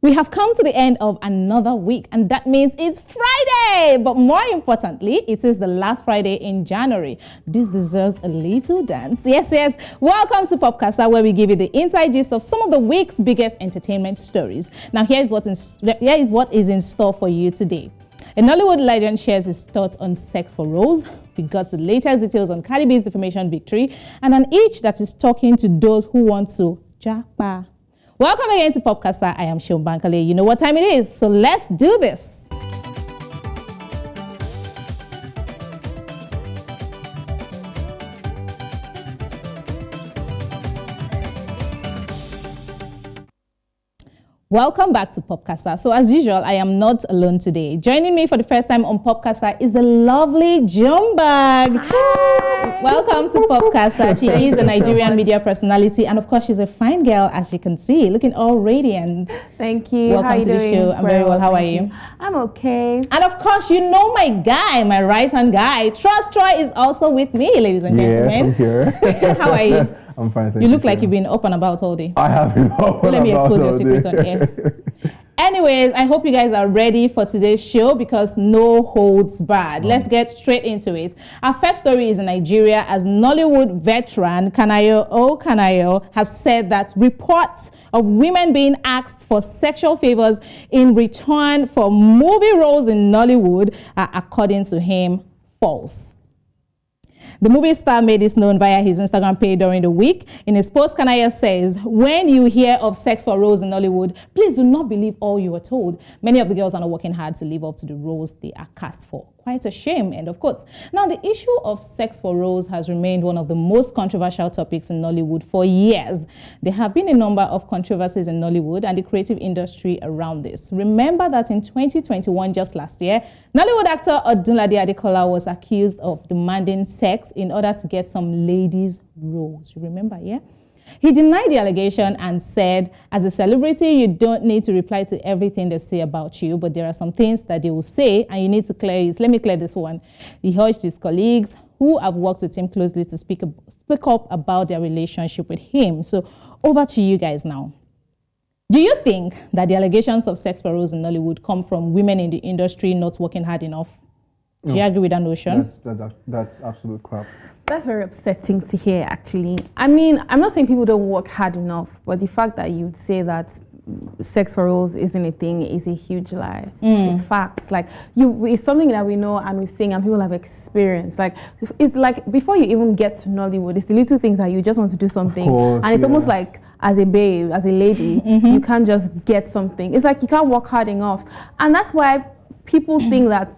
We have come to the end of another week, and that means it's Friday. But more importantly, it is the last Friday in January. This deserves a little dance. Yes. Welcome to Kasa, where we give you the inside gist of some of the week's biggest entertainment stories. Now, here is what is in store for you today. A Nollywood legend shares his thoughts on sex for roles. We got the latest details on Cardi B's defamation victory, and an itch that is talking to those who want to jackpot. Welcome again to Kasa. I am Jumbug. You know what time it is, so let's do this. Welcome back to Kasa. So as usual, I am not alone today. Joining me for the first time on Kasa is the lovely Jumbug. Hi. Welcome to Kasa. She is a Nigerian media personality, and of course, she's a fine girl, as you can see, looking all radiant. Thank you. Welcome How to the show. I'm very well. How are you? I'm okay. And of course, you know my guy, my right-hand guy. Trust Troy is also with me, ladies and gentlemen. Yes, I'm here. How are you? I'm fine, thank you. You look like you've been up and about all day. I have been up and Let me about expose your secret on air. Anyways, I hope you guys are ready for today's show because no holds barred. Let's get straight into it. Our first story is in Nigeria, as Nollywood veteran Kanayo O Kanayo has said that reports of women being asked for sexual favors in return for movie roles in Nollywood are, according to him, false. The movie star made this known via his Instagram page during the week. In his post, Kanayo says, "When you hear of sex for roles in Nollywood, please do not believe all you are told. Many of the girls are not working hard to live up to the roles they are cast for. Quite a shame," end of quote. Now, the issue of sex for roles has remained one of the most controversial topics in Nollywood for years. There have been a number of controversies in Nollywood and the creative industry around this. Remember that in 2021, just last year, Nollywood actor Odunlade Adekola was accused of demanding sex in order to get some ladies' roles. You remember, yeah? He denied the allegation and said, "As a celebrity, you don't need to reply to everything they say about you, but there are some things that they will say and you need to clear it." Let me clear this one. He urged his colleagues who have worked with him closely to speak up about their relationship with him. So over to you guys now. Do you think that the allegations of sex for roles in Nollywood come from women in the industry not working hard enough? Do you agree with that notion? That's absolute crap. That's very upsetting to hear, actually. I mean, I'm not saying people don't work hard enough, but the fact that you'd say that sex for roles isn't a thing is a huge lie. It's facts. Like, it's something that we know and we've seen and people have experienced. Like, it's like before you even get to Nollywood, it's the little things that you just want to do something. Of course, and it's almost like, as a babe, as a lady, you can't just get something. It's like you can't work hard enough. And that's why people think that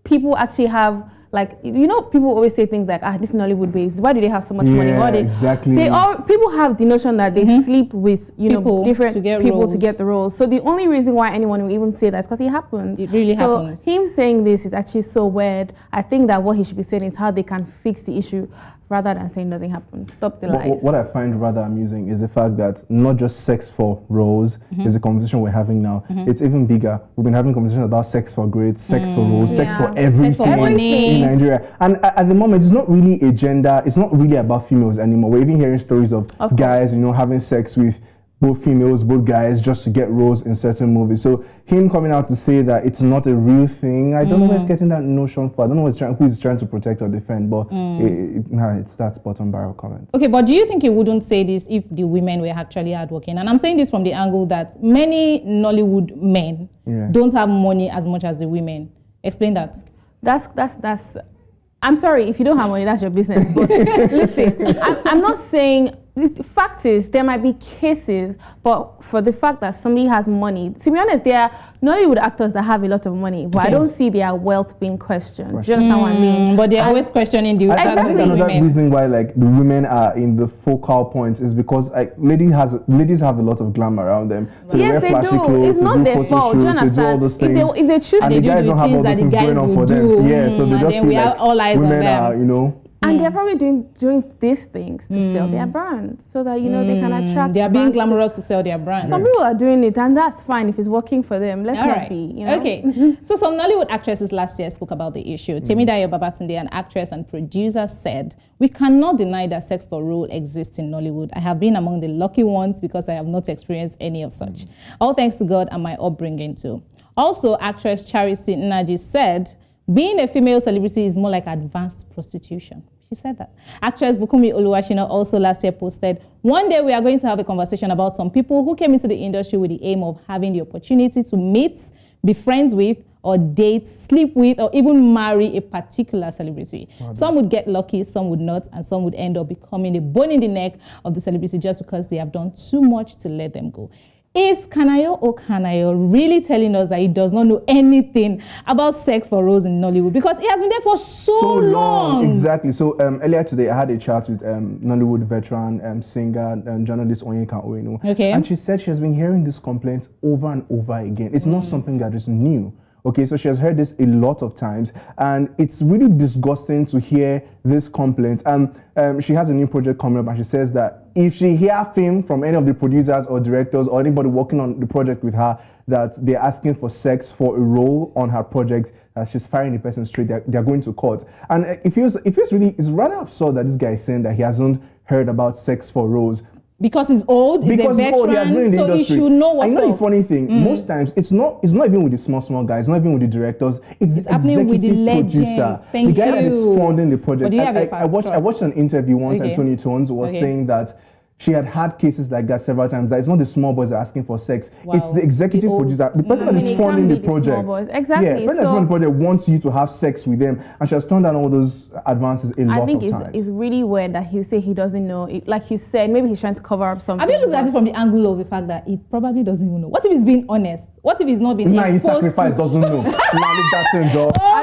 people actually have, like, you know, people always say things like, this Nollywood babes, why do they have so much money? Why exactly. People have the notion that they sleep with, know, different people to get the roles. So the only reason why anyone will even say that is because it happens. It really happens. So him saying this is actually so weird. I think that what he should be saying is how they can fix the issue, rather than saying nothing happened. Stop the lies. What I find rather amusing is the fact that not just sex for roles is a conversation we're having now. It's even bigger. We've been having conversations about sex for grades, sex for roles, sex for everything, sex for money in Nigeria. And at the moment, it's not really a gender. It's not really about females anymore. We're even hearing stories of guys, having sex with both females, both guys, just to get roles in certain movies. So him coming out to say that it's not a real thing, I don't know where he's getting that notion for. I don't know who he's trying to protect or defend, but it's that bottom barrel comment. Okay, but do you think he wouldn't say this if the women were actually hardworking? And I'm saying this from the angle that many Nollywood men don't have money as much as the women. Explain that. That's I'm sorry, if you don't have money, that's your business. But listen, I'm not saying, the fact is, there might be cases, but for the fact that somebody has money, to be honest, there are Nollywood actors that have a lot of money, but I don't see their wealth being questioned. Do you understand what I mean? But they're always questioning the I think another reason why the women are in the focal points is because ladies have a lot of glam around them. So they wear flashy clothes, it's not their fault. Do you understand? They do all those things. If they choose and to the guys don't have all those things going on for them. So yeah, so they just feel like all eyes women on them. are, And they're probably doing these things to sell their brand so that, you know, they can attract. They are being glamorous to sell their brand. Some people are doing it, and that's fine if it's working for them. Let's not be, you know. Okay. So some Nollywood actresses last year spoke about the issue. Temidayo Babatunde, an actress and producer, said, "We cannot deny that sex for role exists in Nollywood. I have been among the lucky ones because I have not experienced any of such. All thanks to God and my upbringing too." Also, actress Charity Nnaji said, "Being a female celebrity is more like advanced prostitution." She said that. Actress Bukumi Oluwashina also last year posted, "One day we are going to have a conversation about some people who came into the industry with the aim of having the opportunity to meet, be friends with, or date, sleep with, or even marry a particular celebrity. Some would get lucky, some would not, and some would end up becoming a bone in the neck of the celebrity just because they have done too much to let them go." Is Kanayo O Kanayo really telling us that he does not know anything about sex for roles in Nollywood? Because he has been there for so long. Exactly. So earlier today, I had a chat with Nollywood veteran, singer, and journalist Onyeka Oeno. Okay. And she said she has been hearing these complaints over and over again. It's not something that is new. Okay, so she has heard this a lot of times, and it's really disgusting to hear this complaint. And she has a new project coming up, and she says that if she hears fame from any of the producers or directors or anybody working on the project with her, that they're asking for sex for a role on her project, that she's firing the person straight, they're going to court. And it feels really, it's rather absurd that this guy is saying that he hasn't heard about sex for roles. Because he's old, he's a veteran, so he should know what's up. I know the funny thing, most times it's not even with the small guys, it's not even with the directors, it's the happening with the legends. Producer, the guy that is funding the project. I watched an interview once, and Tony Tones was saying that she had cases like that several times. That it's not the small boys that are asking for sex. Wow. It's the executive producer, the person that is funding the project. Exactly. Yeah, the person that's funding the project wants you to have sex with them, and she has turned down all those advances a lot of times. I think it's really weird that he'll say he doesn't know. Like you said, maybe he's trying to cover up something. Have you looked at it from the angle of the fact that he probably doesn't even know? What if he's being honest? What if he's not being exposed to? Sacrifice doesn't know. Oh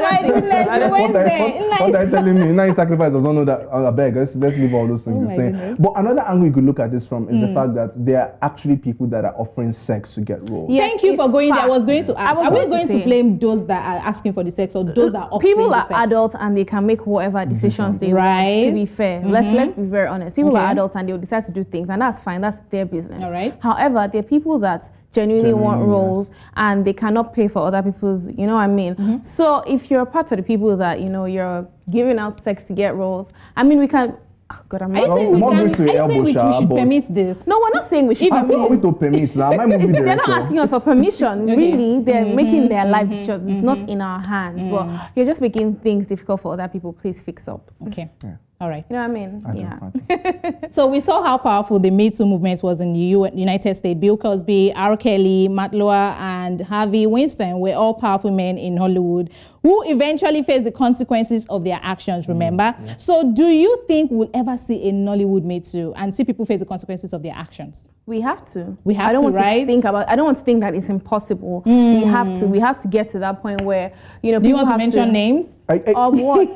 my goodness, what are you telling me? Now Sacrifice doesn't know that. I beg, let's leave all those things the same. But another angle you could look at this from is the fact that there are actually people that are offering sex to get roles. Yes, thank you for going there. I was going to ask, are we going to blame those that are asking for the sex or those that are offering people the are sex? Adults and they can make whatever decisions they want, to be fair. Let's be very honest. People are adults and they'll decide to do things, and that's fine. That's their business. All right. However, there are people that genuinely want roles and they cannot pay for other people's, you know what I mean? So if you're part of the people that, you know, you're giving out sex to get roles, I mean, we can... Oh God, I'm not saying we should permit this. No, we're not saying we should permit this. To permit now. They're not asking us for permission. Really, they're making their life decisions. It's not in our hands. But you're just making things difficult for other people. Please fix up. Okay. Yeah. All right. You know what I mean? So we saw how powerful the Me Too movement was in the United States. Bill Cosby, R. Kelly, Matt Lauer, and Harvey Weinstein were all powerful men in Hollywood who eventually faced the consequences of their actions, remember? So do you think we'll ever see a Nollywood Me Too and see people face the consequences of their actions? We have to. We have to, right? I don't want to think that it's impossible. We have to get to that point where, you know, do you want to mention names? Of what?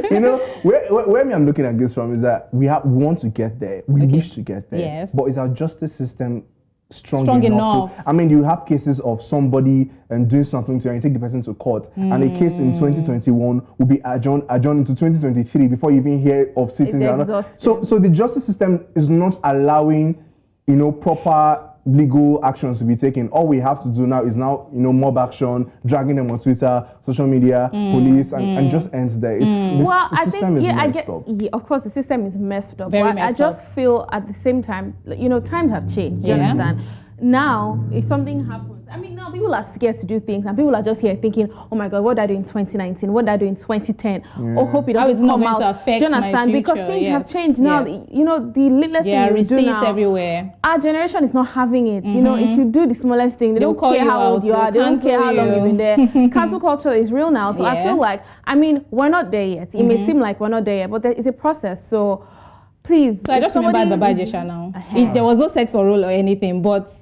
You know, where I'm looking at this from is that we want to get there. We wish to get there. Yes. But is our justice system strong enough to, I mean, you have cases of somebody doing something to you and you take the person to court, and a case in 2021 will be adjourned into 2023 before you even hear of sitting down. So the justice system is not allowing, you know, proper legal actions to be taken. All we have to do now is mob action, dragging them on Twitter, social media, police, and just ends there. The system is messed up. Yeah, of course, the system is messed up. But I just feel at the same time, you know, times have changed. You understand? Now, if something happens, I mean, now people are scared to do things, and people are just here thinking, oh my God, what did I do in 2019? What did I do in 2010? Oh, hope it doesn't come out. Do you understand? Because things have changed now. You know, the littlest thing you do now, everywhere. Our generation is not having it. You know, if you do the smallest thing, they don't care how old you are. They don't care how long you've been there. Cancel culture is real now. So I feel like, I mean, we're not there yet. It may seem like we're not there yet, but it's a process. So please. So I just remember Baba Jesha now. There was no sex or role or anything, but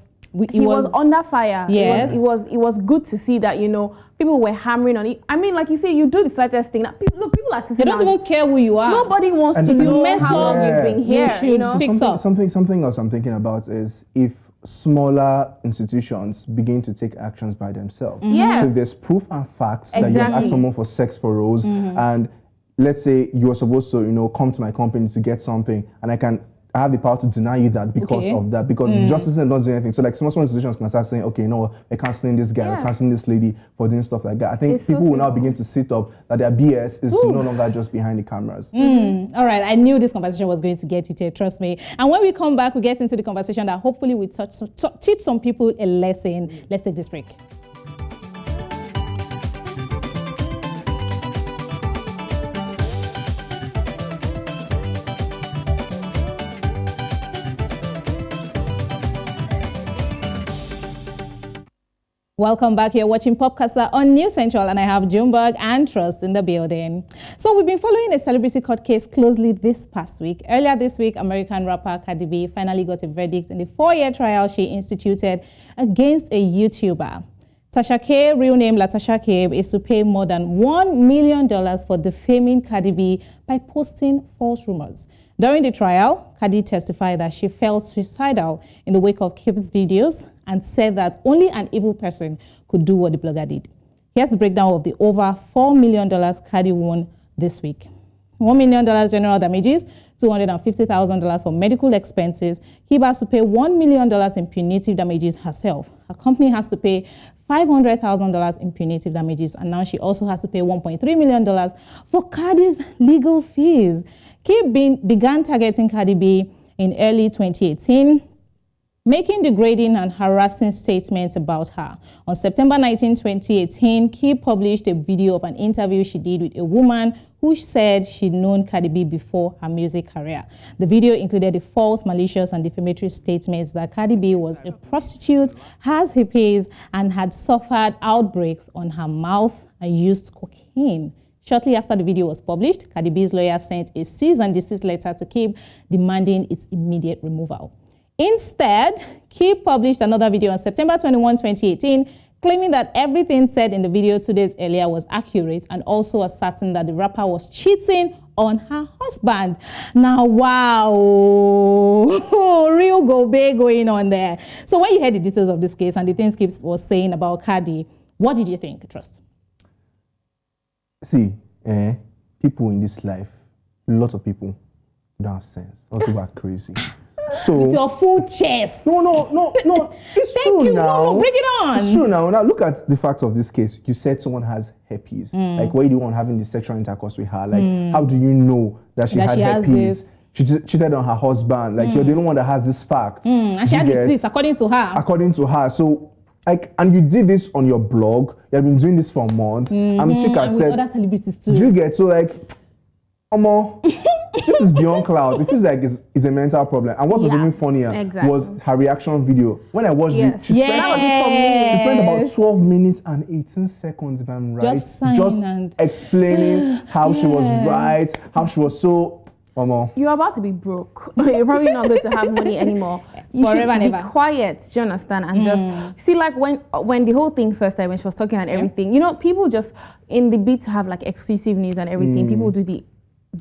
he was under fire. Yes. It was good to see that, you know, people were hammering on it. I mean, like you say, you do the slightest thing. People are sitting. They don't even care who you are. Nobody wants to know how long you've been here. You know, something else I'm thinking about is if smaller institutions begin to take actions by themselves. Yeah. So if there's proof and facts that you have asked someone for sex for roles, and let's say you're supposed to, come to my company to get something, and I have the power to deny you that because of that, because the justice system doesn't do anything. So like small institutions can start saying, okay, we're canceling this guy, we're canceling this lady for doing stuff like that. I think people will now begin to sit up that their BS is no longer just behind the cameras. All right, I knew this conversation was going to get heated, trust me. And when we come back, we get into the conversation that hopefully will teach some people a lesson. Let's take this break. Welcome back. You're watching Kasa on News Central, and I have Jumbug and Trust in the building. So we've been following a celebrity court case closely this past week. Earlier this week, American rapper Cardi B finally got a verdict in the 4-year trial she instituted against a YouTuber. Tasha K, real name Latasha Kebe, is to pay more than $1 million for defaming Cardi B by posting false rumors. During the trial, Cardi testified that she felt suicidal in the wake of Kebe's videos and said that only an evil person could do what the blogger did. Here's the breakdown of the over $4 million Cardi won this week. $1 million general damages, $250,000 for medical expenses. Kebe has to pay $1 million in punitive damages herself. Her company has to pay $500,000 in punitive damages, and now she also has to pay $1.3 million for Cardi's legal fees. Kebe began targeting Cardi B in early 2018, making degrading and harassing statements about her. On September 19, 2018, Kebe published a video of an interview she did with a woman who said she'd known Cardi B before her music career. The video included the false, malicious, and defamatory statements that Cardi B was a prostitute, has herpes, and had suffered outbreaks on her mouth and used cocaine. Shortly after the video was published, Cardi B's lawyer sent a cease and desist letter to Kebe demanding its immediate removal. Instead, Kebe published another video on September 21, 2018, claiming that everything said in the video 2 days earlier was accurate, and also asserting that the rapper was cheating on her husband. Now, wow, real go-bay going on there. So when you heard the details of this case and the things Kebe was saying about Cardi, what did you think, Trust? See, people in this life, lots of people don't have sense. A lot of people are crazy. So it's your full chest. No. It's Thank true you. now. No, bring it on. It's true now. Now look at the facts of this case. You said someone has herpes. Like, why do you want having the sexual intercourse with her? Like, how do you know that she had herpes? She cheated on her husband. Like, you're the only one that has this fact. And she had receipts according to her. According to her. So, like, and you did this on your blog. You have been doing this for months. Chika and said, with other celebrities too. do you get so like, this is beyond clouds. It feels like it's a mental problem. And what was even funnier was her reaction video. When I watched it, she spent about 12 minutes and 18 seconds, if I'm right, just explaining how she was right, how she was so. You're about to be broke. You're probably not going to have money anymore. You should be quiet, do you understand? And just see, like when the whole thing first time, when she was talking and everything, people just in the bid to have like exclusive news and everything, people do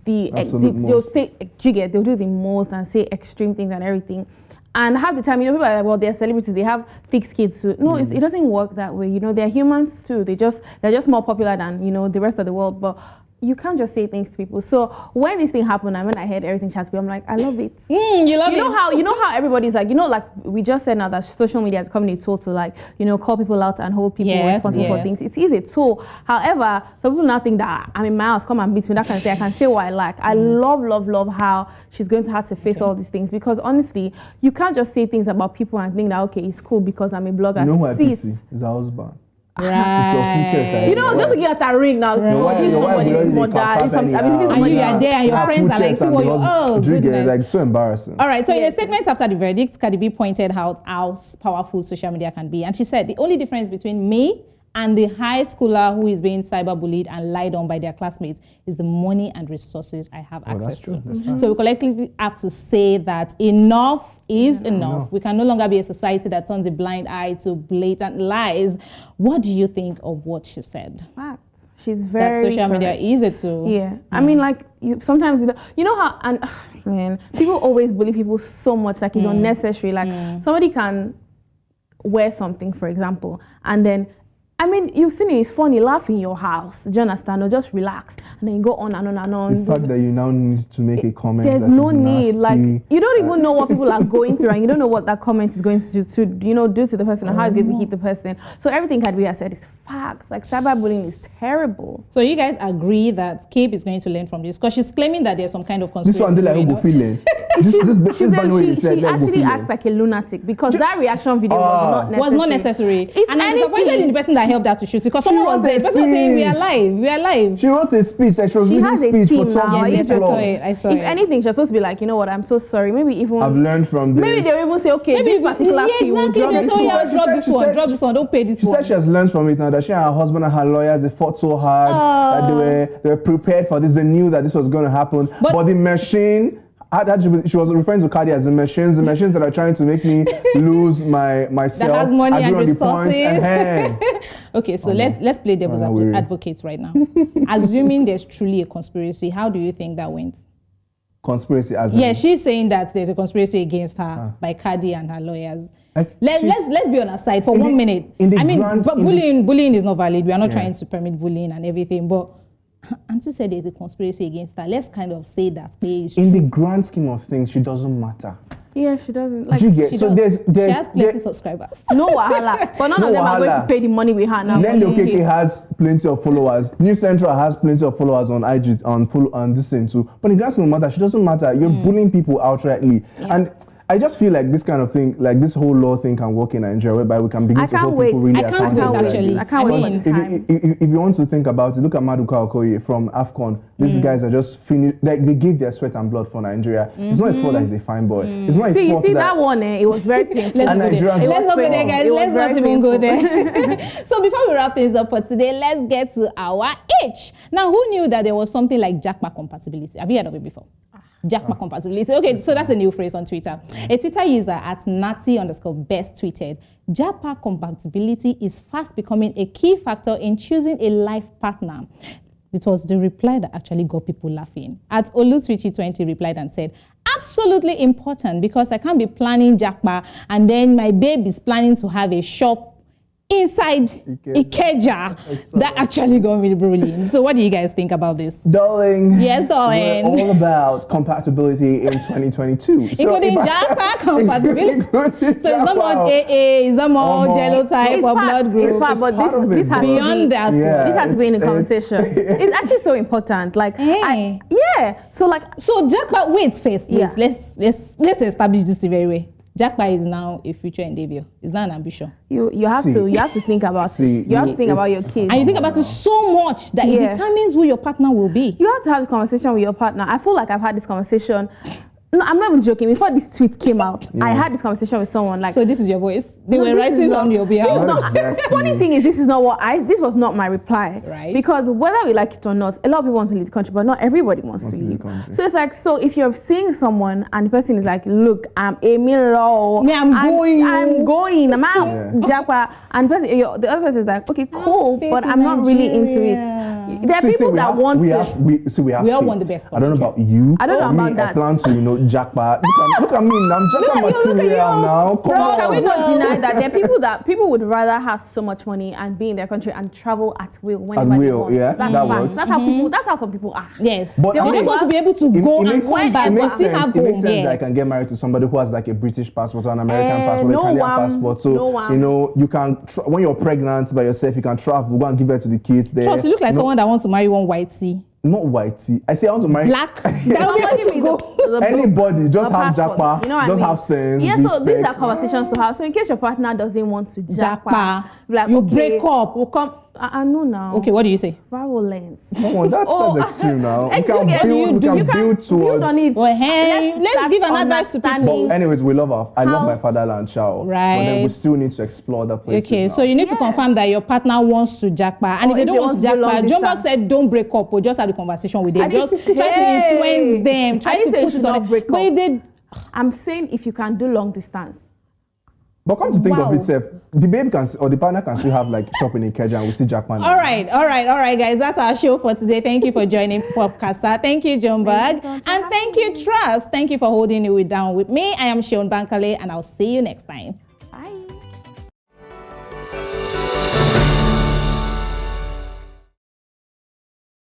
they'll say they'll do the most and say extreme things and everything. And half the time, people are like, well, they're celebrities, they have thick kids too. No, it doesn't work that way. They're humans too. They're just more popular than the rest of the world. But you can't just say things to people. So when this thing happened and when I heard everything she has to be, I'm like, I love it. You love it. You know how everybody's like, like we just said now that social media is coming a tool to like, call people out and hold people responsible for things. It's easy too. However, some people now think that I'm in my house, come and beat me, that kind of thing. I can say what I like. I love how she's going to have to face all these things, because honestly, you can't just say things about people and think that, okay, it's cool because I'm a blogger. You know who I pity? Is her husband. Right. Just to get a ring now. And you are there and your friends are like, goodness. Like, so embarrassing. All right, so in a statement after the verdict, Cardi B pointed out how powerful social media can be. And she said, the only difference between me and the high schooler who is being cyberbullied and lied on by their classmates is the money and resources I have access to. So we collectively have to say that enough is enough. We can no longer be a society that turns a blind eye to blatant lies. What do you think of what she said? Facts. She's very that social media correct. is it too. Yeah, I mean, like sometimes you know how, and man, people always bully people so much, like it's unnecessary. Like somebody can wear something, for example, and then, I mean, you've seen it, it's funny, laugh in your house, do you understand? Or just relax, and then you go on and on and on. The fact that you now need to make a comment, there's that no is need, nasty, like, you don't even know what people are going through, and you don't know what that comment is going to you know, do to the person, and how it's going to hit the person. So everything Cardi B has said is facts. Like, cyberbullying is terrible. So you guys agree that Kebe is going to learn from this, because she's claiming that there's some kind of conspiracy. This one, they like who go feeling. She She actually acts like a lunatic, because that reaction video was not necessary. And I'm disappointed in the person that helped her to shoot it, because someone was there. The person was saying, we are live. She wrote a speech, like she was She reading has a speech team for 12 now. minutes. I saw it. If anything, she's supposed to be like, you know what, I'm so sorry. Maybe even I've learned from this. maybe they'll even say, okay, this particular fee will drop drop this one, don't pay this one. She said she has learned from it now, that she and her husband and her lawyers, they fought so hard that they were prepared for this. They knew that this was going to happen. But the machine, she was referring to Cardi as the machines that are trying to make me lose myself. That has money and resources. Okay, so let's play devil's advocates right now. Assuming there's truly a conspiracy, how do you think that went? Conspiracy as she's saying that there's a conspiracy against her by Cardi and her lawyers. Let's be on our side for 1 minute. But bullying is not valid. We are not trying to permit bullying and everything, but Auntie said there's a conspiracy against her. Let's kind of say that. In the grand scheme of things, she doesn't matter. Yeah, she doesn't. Like, she has plenty subscribers. No wahala. But none of them are going to pay the money we have now. Nollywood KK has plenty of followers. New Central has plenty of followers on IG, on this thing too. But in the grand scheme of matter, she doesn't matter. You're bullying people outrightly. Yeah. And I just feel like this kind of thing, like this whole law thing can work in Nigeria, whereby we can begin to hold people really accountable. I can't wait. If you want to think about it, look at Maduka Okoye from AFCON. These guys are just finished. Like, they gave their sweat and blood for Nigeria. It's not his fault that he's a fine boy. It's not his fault that one, it was very painful. Let's not go there, guys. Let's not even go there. So before we wrap things up for today, let's get to our H. Now, who knew that there was something like jackpot compatibility? Have you heard of it before? Jackpot compatibility. Okay, so that's a new phrase on Twitter. A Twitter user at Nati_best tweeted, jackpot compatibility is fast becoming a key factor in choosing a life partner. It was the reply that actually got people laughing. At Oluswichi20 replied and said, absolutely important, because I can't be planning jackpot and then my babe is planning to have a shop inside Ikeja. That actually got me bullying. So what do you guys think about this? Darling. Yes, darling. We're all about compatibility in 2022. Including jackpot compatibility. So it's not more AA, it's not more jello type or blood group. But this has beyond that. This has been in the conversation. It's actually so important. Like, So jackpot, wait first. Yeah. Let's establish this the very way. Jackpot is now a future endeavor. It's not an ambition. You have to think about it. You have to think about your kids. And you think about it so much that it determines who your partner will be. You have to have a conversation with your partner. I feel like I've had this conversation. No, I'm not even joking. Before this tweet came out, I had this conversation with someone. Like, so this is your voice. They were writing on your behalf. Funny thing is, this was not my reply. Right. Because whether we like it or not, a lot of people want to leave the country, but not everybody wants to leave. So it's like, so if you're seeing someone and the person is like, look, I'm aiming low. I'm going. I'm out. Jackpot. And the other person is like, okay, cool, but I'm not really into it. There are people that want to. We all want the best. I don't know about you. I don't know about that. I plan to, jackpot. Look at me. I'm jackpot material now. Come on. Can we not deny that there are people would rather have so much money and be in their country and travel at will whenever they want. Yeah, that's how some people are. Yes. But they just want to be able to go and come back. It makes sense that I can get married to somebody who has like a British passport or an American passport, a Canadian passport. So you can when you're pregnant by yourself, you can travel, go and give birth to the kids there. Trust, you look like someone that wants to marry one whitey. Not whitey. I say I want to marry black. Anybody, just have jackpot, have sense. Yeah, so these are conversations to have. So in case your partner doesn't want to jackpot, like, you break up. We'll come. I know now. Okay, what do you say? Violence. Come on, that's extreme now. We can build towards. Well, hey, let's give an advice to people. But anyways, I love my fatherland, child. Right. But then we still need to explore the places. Okay, so you need to confirm that your partner wants to jackpot, and if they don't want to jackpot, Jumbug said don't break up, or just have a conversation with them. Just try to influence them. Try to push it on them. But if they, I'm saying if you can do long distance. But come to think Wow. of itself, the babe can or the partner can still have like shop in Ikeja and we see Jackman. All right, guys. That's our show for today. Thank you for joining Kasa. Thank you, Jumbug. And thank you, Trust. Thank you for holding it down with me. I am Sean Bankale, and I'll see you next time. Bye.